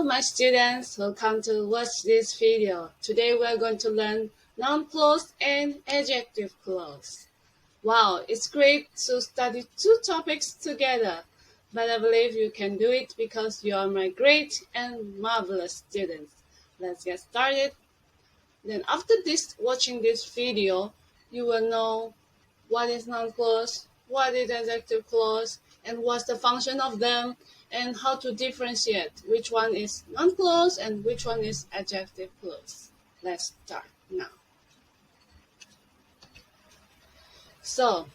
my students, welcome to watch this video. Today we're going to learn noun clause and adjective clause. Wow, it's great to study two topics together, but I believe you can do it because you are my great and marvelous students. Let's get started. Then after watching this video, you will know what is noun clause, what is adjective clause, and what's the function of them, and how to differentiate which one is noun clause and which one is adjective clause. Let's start now. So,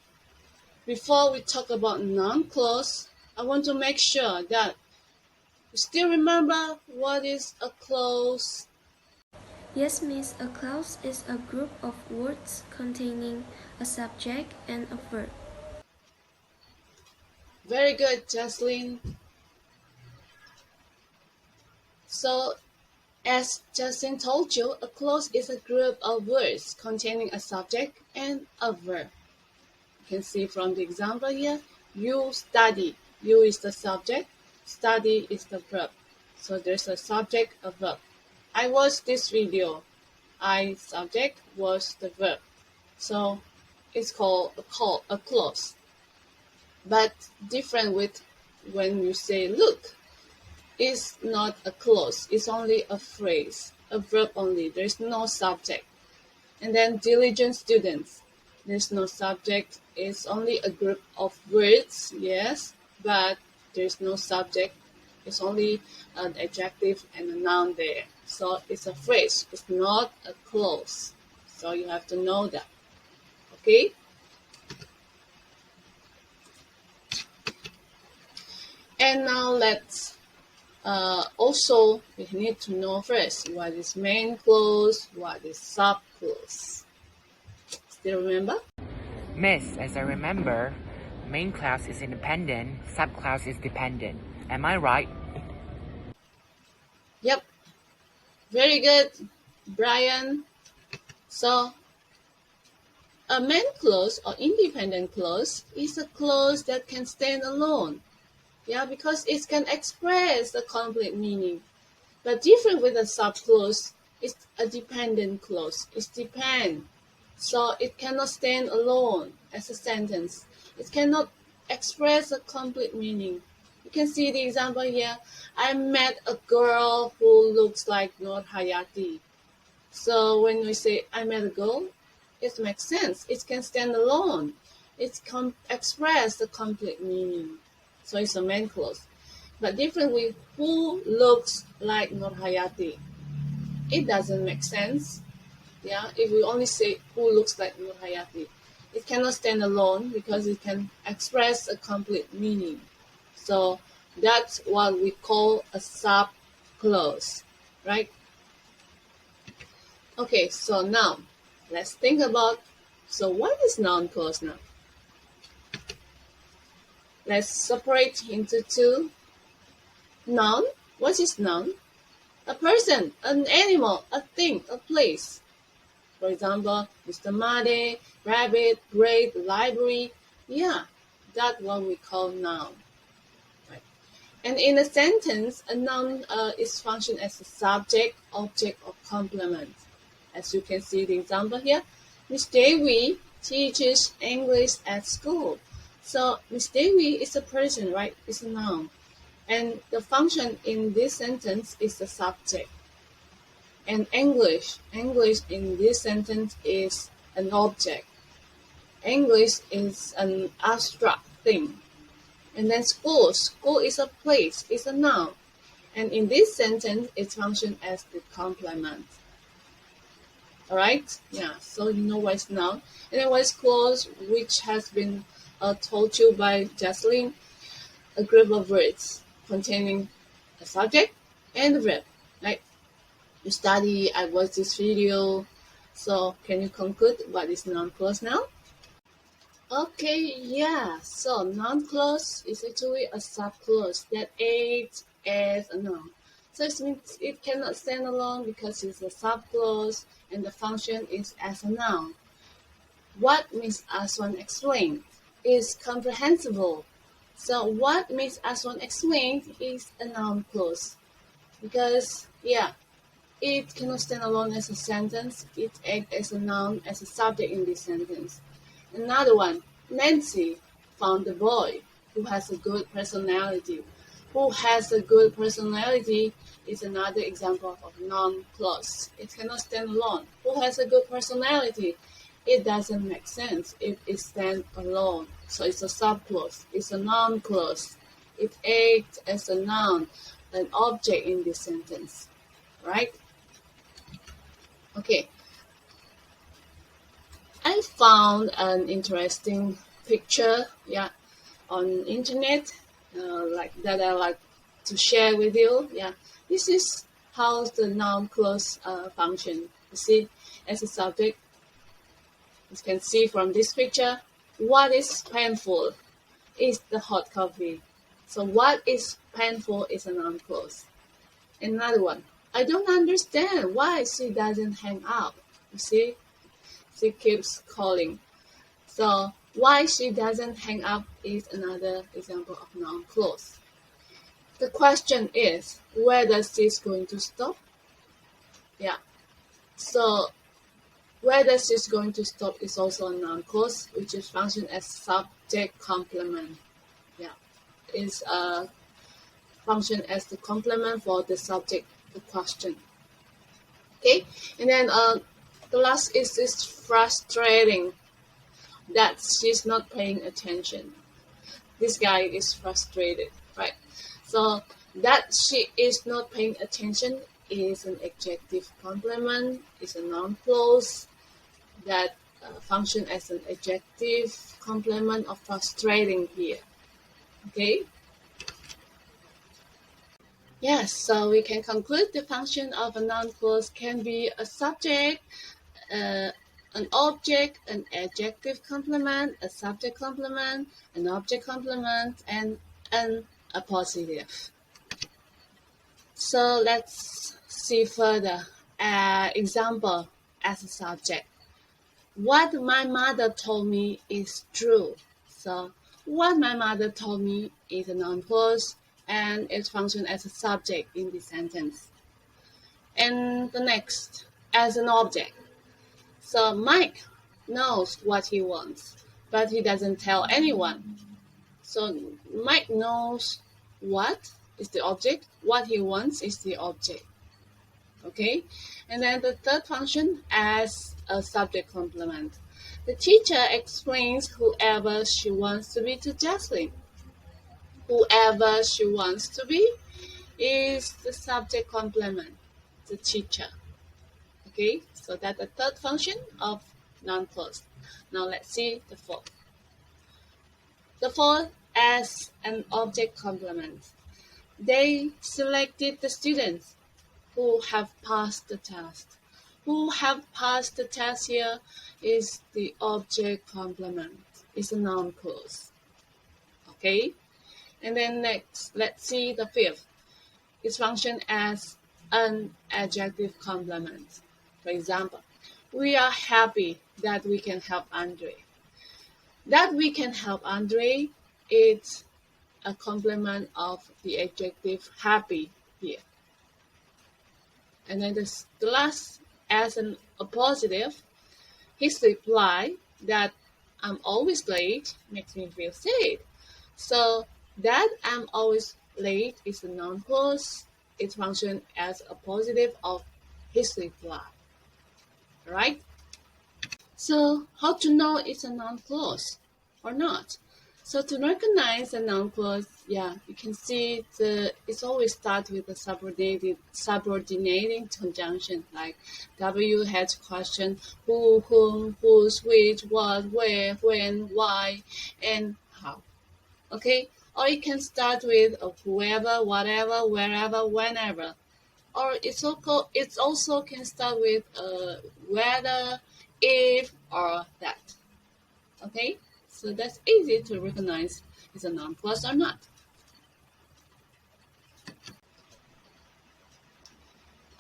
before we talk about noun clause, I want to make sure that you still remember what is a clause. Yes, Miss. A clause is a group of words containing a subject and a verb. Very good, Jocelyn. So, as Justin told you, a clause is a group of words containing a subject and a verb. You can see from the example here, you study. You is the subject, study is the verb. So there's a subject, a verb. I watched this video. I subject was the verb. So it's called a clause. But different with when you say look. It's not a clause. It's only a phrase, a verb only. There's no subject. And then diligent students. There's no subject. It's only a group of words, yes, but there's no subject. It's only an adjective and a noun there. So it's a phrase. It's not a clause. So you have to know that. Okay? And now let's also we need to know first what is main clause, what is sub clause. Still remember? Miss, as I remember, main clause is independent, subclause is dependent. Am I right? Yep. Very good, Brian. So, a main clause or independent clause is a clause that can stand alone. Yeah, because it can express a complete meaning. But different with a subclause, it's a dependent clause. It depends. So it cannot stand alone as a sentence. It cannot express a complete meaning. You can see the example here. I met a girl who looks like Nur Hayati. So when we say I met a girl, it makes sense. It can stand alone. It can express the complete meaning. So it's a main clause. But different with who looks like Nur Hayati. It doesn't make sense. Yeah, if we only say who looks like Nur Hayati, it cannot stand alone because it can express a complete meaning. So that's what we call a sub-clause, right? Okay, so now let's think about, so what is noun clause now? Let's separate into two. Noun, what is noun? A person, an animal, a thing, a place. For example, Mr. Made, rabbit, great, library. Yeah, that's what we call noun. Right. And in a sentence, a noun is function as a subject, object, or complement. As you can see the example here, Miss Devi teaches English at school. So Miss Devi is a person, right? It's a noun. And the function in this sentence is the subject. And English in this sentence is an object. English is an abstract thing. And then school is a place, it's a noun. And in this sentence, it functions as the complement. Alright? Yeah, so you know what is noun. And then what is clause, which has been told you by Jocelyn, a group of words containing a subject and a verb. Right? You study, I watched this video. So can you conclude what is noun clause now? Okay, yeah. So noun clause is actually a subclause that acts as a noun. So it means it cannot stand alone because it's a subclause and the function is as a noun. What Miss Aswan explained is comprehensible. So what Miss Aswan explained is a noun clause. because it cannot stand alone as a sentence. It acts as a noun, as a subject in this sentence. Another one, Nancy found a boy who has a good personality. Who has a good personality is another example of noun clause. It cannot stand alone. Who has a good personality? It doesn't make sense if it stands alone. So it's a subclause. It's a noun clause. It acts as a noun, an object in this sentence. Right? Okay. I found an interesting picture, on internet, like that I like to share with you. This is how the noun clause function. You see, as a subject, you can see from this picture, what is painful is the hot coffee. So what is painful is a noun clause. Another one, I don't understand why she doesn't hang up. You see, she keeps calling. So why she doesn't hang up is another example of noun clause. The question is, where does this going to stop? So where does this going to stop is also a noun clause, which is function as subject complement. Is a function as the complement for the subject, the question. Okay, and then the last is frustrating that she's not paying attention. This guy is frustrated, right? So that she is not paying attention is an adjective complement, is a noun clause that function as an adjective complement of frustrating here. Okay? Yes, so we can conclude the function of a noun clause can be a subject, an object, an adjective complement, a subject complement, an object complement, and an appositive. So let's see further. Example as a subject. What my mother told me is true. So what my mother told me is a noun clause and it functions as a subject in this sentence. And the next, as an object. So Mike knows what he wants, but he doesn't tell anyone. So Mike knows what is the object, what he wants is the object. Okay, and then the third function as a subject complement. The teacher explains whoever she wants to be to Jocelyn. Whoever she wants to be is the subject complement, the teacher. Okay, so that's the third function of noun clause. Now let's see the fourth. The fourth as an object complement. They selected the students who have passed the test. Who have passed the test here is the object complement. It's a noun clause. Okay? And then next, let's see the fifth. It functions as an adjective complement. For example, we are happy that we can help Andre. That we can help Andre is a complement of the adjective happy here. And then the last, as an appositive, his reply that I'm always late makes me feel sad. So that I'm always late is a noun clause. It functions as a positive of his reply. Right? So how to know it's a noun clause or not? So to recognize a noun clause, you can see it's always start with a subordinating conjunction like W has question who, whom, whose, which, what, where, when, why, and how. Okay? Or it can start with whoever, whatever, wherever, whenever. Or it also can start with whether, if, or that. Okay? So that's easy to recognize is a noun clause or not.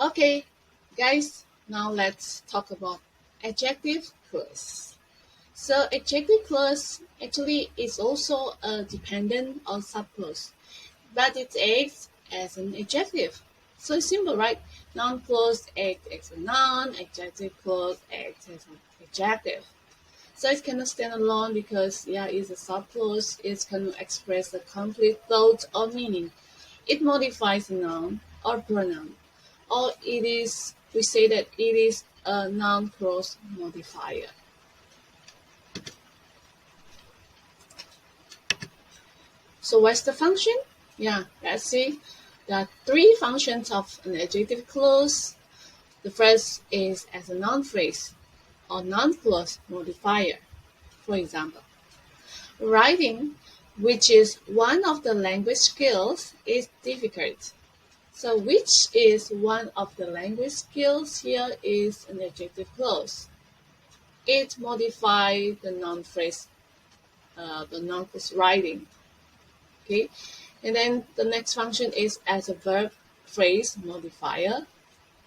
Okay, guys, now let's talk about adjective clause. So adjective clause actually is also a dependent or subclause, but it acts as an adjective. So it's simple, right? Noun clause act as a noun, adjective clause acts as an adjective. So it cannot stand alone because it's a subclause. It cannot express a complete thought or meaning. It modifies a noun or pronoun. Or we say that it is a noun clause modifier. So what's the function? Let's see. There are three functions of an adjective clause. The first is as a noun phrase or noun clause modifier. For example, writing, which is one of the language skills, is difficult. So which is one of the language skills here is an adjective clause. It modifies the noun phrase, writing. Okay, and then the next function is as a verb phrase modifier.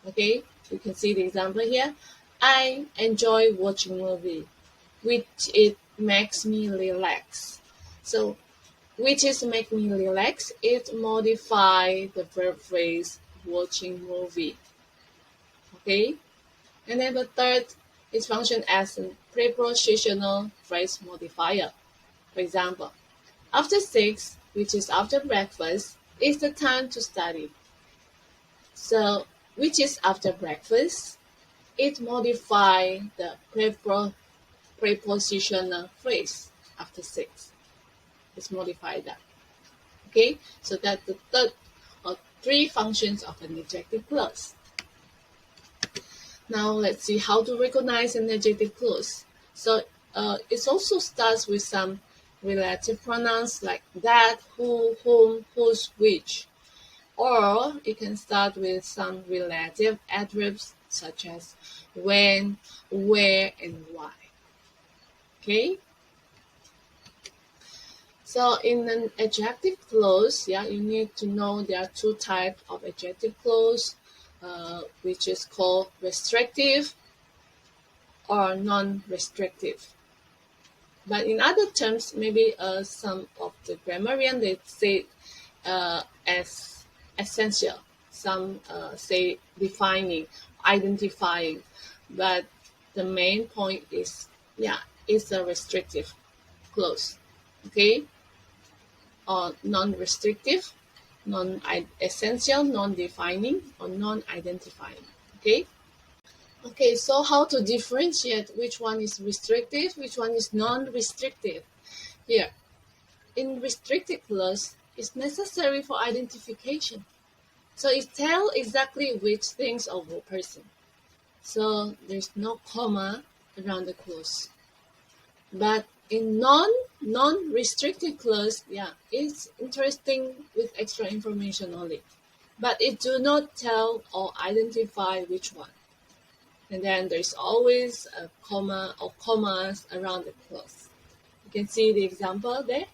Okay, you can see the example here. I enjoy watching movie, which it makes me relax. So which is make me relax, it modify the verb phrase watching movie. Okay, and then the third is function as a prepositional phrase modifier. For example, after 6, which is after breakfast, is the time to study. So which is after breakfast, it modify the prepositional phrase after 6. It's modified that. Okay, so that's the third or three functions of an adjective clause. Now let's see how to recognize an adjective clause. So it also starts with some relative pronouns like that, who, whom, whose, which. Or it can start with some relative adverbs such as when, where, and why. Okay? So in an adjective clause, you need to know there are two types of adjective clause, which is called restrictive or non-restrictive. But in other terms, maybe some of the grammarian, they say as essential. Some say defining, identifying. But the main point is, it's a restrictive clause. Okay? Or non-restrictive, non-essential, non-defining, or non-identifying. Okay? Okay, so how to differentiate which one is restrictive, which one is non-restrictive? Here, in restrictive clause, it's necessary for identification. So it tells exactly which things of a person. So there's no comma around the clause. But in non-restricted clause, it's interesting with extra information only. But it do not tell or identify which one. And then there's always a comma or commas around the clause. You can see the example there.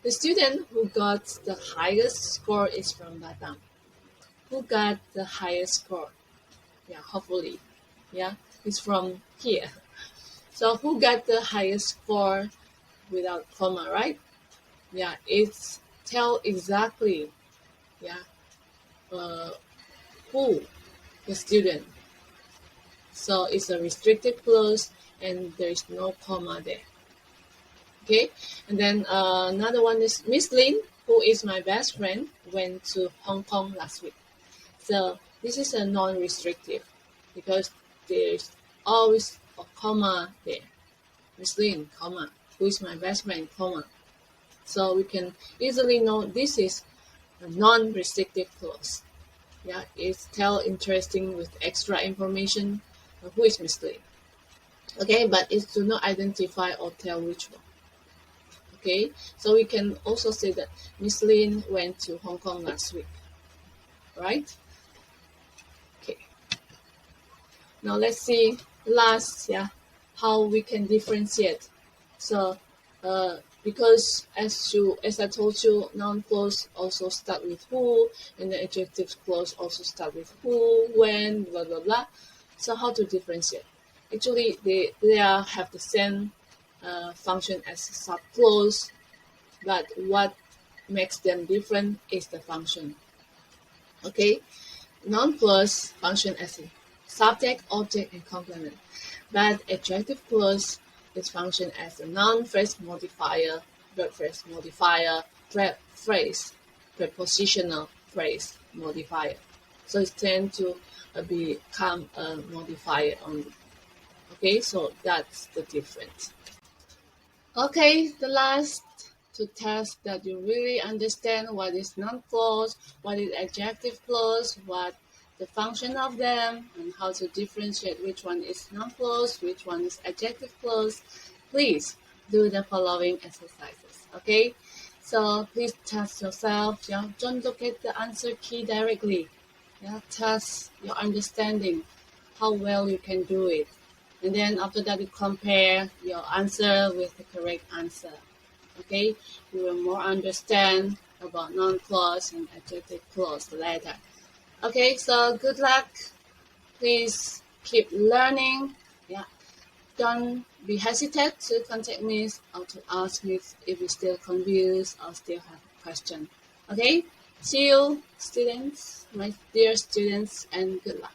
The student who got the highest score is from Batam. Who got the highest score? Hopefully. It's from here. So who got the highest score without comma, right? It's tell exactly, who, the student. So it's a restricted clause and there is no comma there. Okay, and then another one is Miss Lin, who is my best friend, went to Hong Kong last week. So this is a non-restrictive because there's always a comma there. Miss Lin, comma, who is my best friend, comma. So we can easily know this is a non-restrictive clause. It's tell interesting with extra information who is Miss Lin. Okay, but it do not identify or tell which one. Okay, so we can also say that Miss Lin went to Hong Kong last week. Right? Okay. Now let's see last, how we can differentiate. So because as I told you, noun clause also start with who, and the adjective clause also start with who, when, blah blah blah. So how to differentiate? Actually, they have the same function as subclause, but what makes them different is the function. Okay, Noun clause function as a subject, object, and complement, but adjective clause is function as a noun phrase modifier, verb phrase modifier, phrase, prepositional phrase modifier. So it tends to become a modifier only. Okay, so that's the difference. Okay, the last to test that you really understand what is noun clause, what is adjective clause, what the function of them, and how to differentiate which one is noun clause, which one is adjective clause. Please do the following exercises. Okay, so please test yourself. Yeah, don't look at the answer key directly. Yeah, test your understanding, how well you can do it. And then after that, you compare your answer with the correct answer. Okay, you will more understand about noun clause and adjective clause later. Okay, so good luck. Please keep learning. Yeah, don't be hesitant to contact me or to ask me if you're still confused or still have a question. Okay, see you, students, my dear students, and good luck.